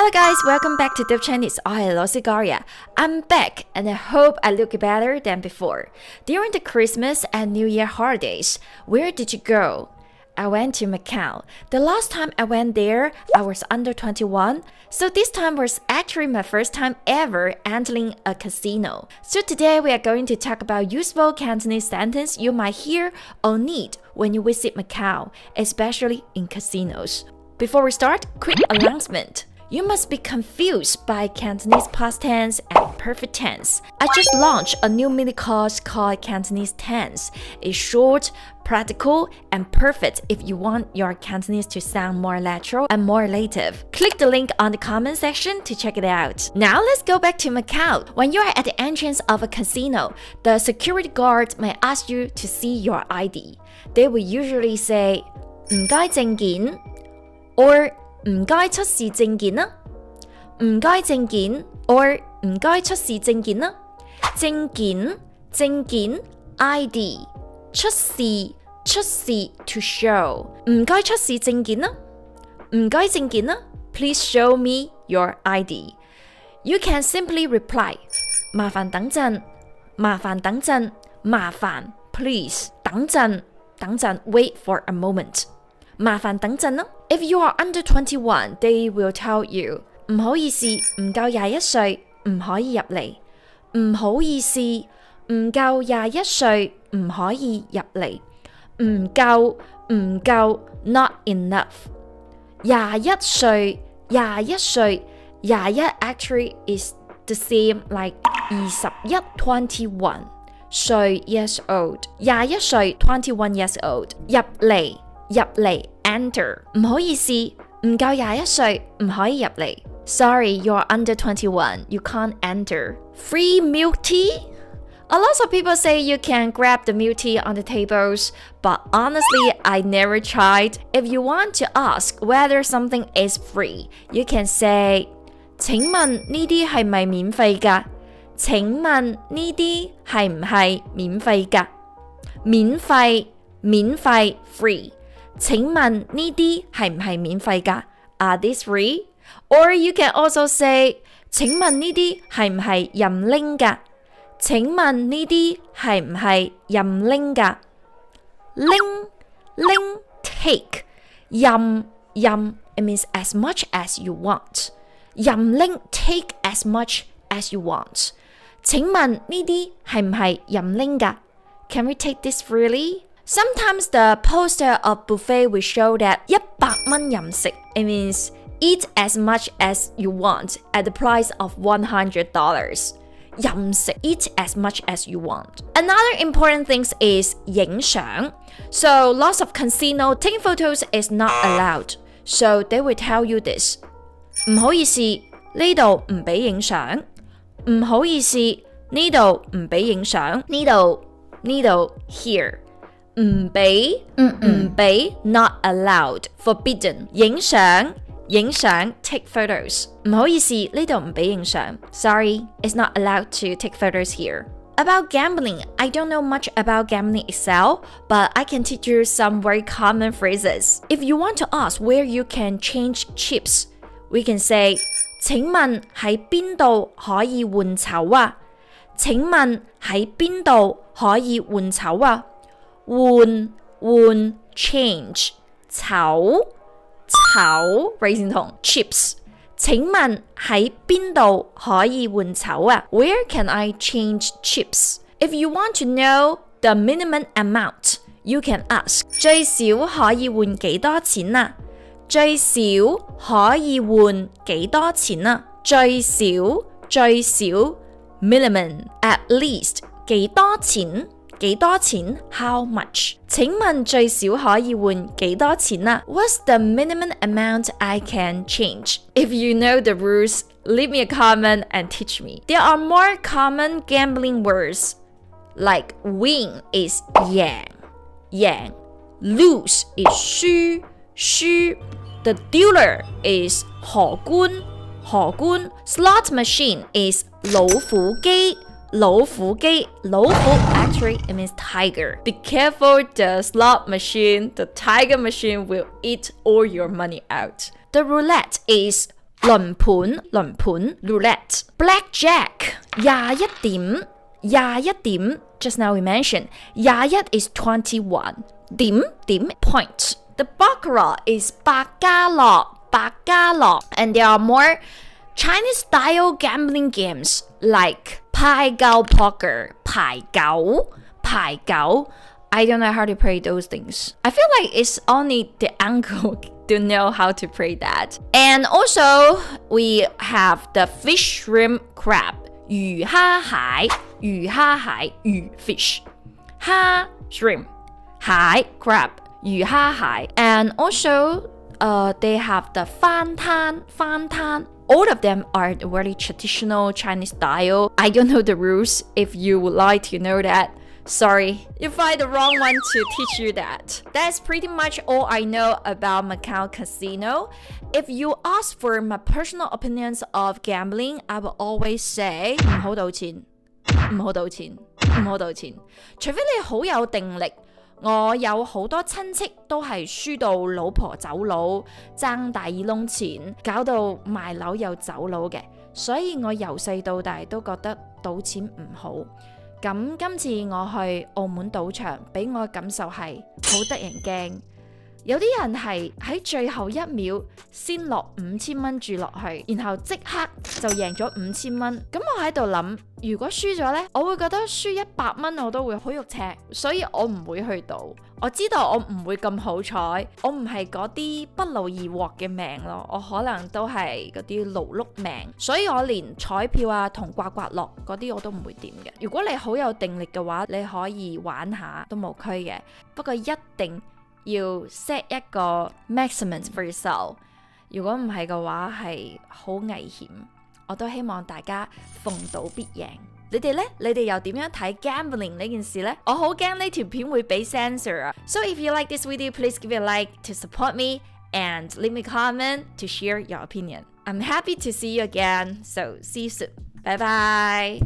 Hello guys, welcome back to Chinese. I'm back and I hope I look better than before. During the Christmas and New Year holidays, where did you go? I went to Macau. The last time I went there, I was under 21, so this time was actually my first time ever entering a casino. So today we are going to talk about useful Cantonese sentence you might hear or need when you visit Macau, especially in casinos. Before we start, quick announcement. You must be confused by Cantonese past tense and perfect tense. I just launched a new mini course called Cantonese Tense. It's short, practical, and perfect if you want your Cantonese to sound more natural and more native. Click the link on the comment section to check it out. Now let's go back to Macau. When you are at the entrance of a casino, the security guard may ask you to see your ID. They will usually say, 唔該證件 or 唔該出示證件啦，唔該證件 or 唔該出示證件啦，證件 ID 出示 to show 唔該出示證件啦，唔該證件啦 please show me your ID. You can simply reply 麻煩等陣，麻煩等陣，麻煩 please 等陣 wait for a moment. 麻煩等陣啦。If you are under 21, they will tell you 唔好意思，唔夠21歲，唔可以入嚟。唔好意思，唔夠21歲，唔可以入嚟。唔夠 not enough。21歲21 actually is the same like 21 歲 years old。21歲 21 years old。入嚟 enter 唔好意思，唔夠21歲，唔可以入嚟。Sorry, you're under 21. You can't enter. Free milk tea? A lot of people say you can grab the milk tea on the tables, but honestly, I never tried. If you want to ask whether something is free, you can say 請問呢啲係咪免費㗎？請問呢啲係唔係免費㗎？免費 free。請問呢啲係唔係免費㗎？ Are these free? Or you can also say 請問呢啲係唔係任拎㗎？請問呢啲係唔係任拎㗎？拎 take 任 it means as much as you want. 任拎 take as much as you want. 請問呢啲係唔係任拎㗎？ Can we take this freely? Sometimes the poster of buffet will show that 100蚊任食 it means eat as much as you want at the price of $100. 任食 eat as much as you want. Another important thing is 影相. So lots of casino taking photos is not allowed. So they will tell you this. 唔好意思，呢度唔俾影相。唔好意思，呢度唔俾影相。呢度 here. 唔俾 not allowed, forbidden. 影相 take photos. 唔好意思，呢度唔俾影相。Sorry, it's not allowed to take photos here. About gambling, I don't know much about gambling itself, but I can teach you some very common phrases. If you want to ask where you can change chips, we can say 請問喺邊度可以換籌啊？請問喺邊度可以換籌啊？換 change 籌 raising tone chips 請問喺邊度可以換籌啊？ Where can I change chips? If you want to know the minimum amount, you can ask 最少可以換幾多錢啊？最少可以換幾多錢啊？最少 minimum at least 幾多錢？幾多錢 how much? 請問最少可以換幾多錢啊？ What's the minimum amount I can change? If you know the rules, leave me a comment and teach me. There are more common gambling words like win is 贏 lose is 輸 the dealer is 荷官 slot machine is 老虎機actually it means tiger. Be careful the slot machine, the tiger machine will eat all your money out. The roulette is 輪盤 roulette blackjack 21點 just now we mentioned 21 is 21點 point the baccarat is 百家樂 and there are more Chinese style gambling games like 牌九 poker 牌九 I don't know how to play those things. I feel like it's only the uncle to know how to play that. And also, we have the fish, shrimp, crab. 魚蝦魚 fish. 蝦 shrimp. 蟹 crab. 魚蝦蟹. And also, they have the 番攤. All of them are very traditional Chinese style. I don't know the rules. If you would like to know that.Sorry, you find the wrong one to teach you that. That's pretty much all I know about Macau casino. If you ask for my personal opinions of gambling, I will always say 唔好賭錢，除非你好有定力。我有好多親戚都係輸到老婆走佬，爭大耳窿錢，搞到賣樓又走佬嘅，所以我由細到大都覺得賭錢唔好。咁今次我去澳門賭場，俾我嘅感受係好得人驚。有啲人係喺最後一秒先落5000蚊注落去，然後即刻就贏咗5000蚊。咁我喺度諗，如果輸咗呢，我會覺得輸100蚊我都會好肉赤，所以我唔會去賭。我知道我唔會咁好彩，我唔係嗰啲不勞而獲嘅命咯，我可能都係嗰啲勞碌命，所以我連彩票啊同刮刮樂嗰啲我都唔會點嘅。如果你好有定力嘅話，你可以玩下都冇區嘅，不過一定要 set 一個 maximum for yourself， 如果唔係嘅話係好危險。我都希望大家逢賭必贏。你哋呢？你哋又點樣睇 gambling 呢件事呢？我好驚呢條片會俾 censor 啊。So if you like this video, please give it a like to support me and leave me a comment to share your opinion. I'm happy to see you again. So see you soon. Bye bye.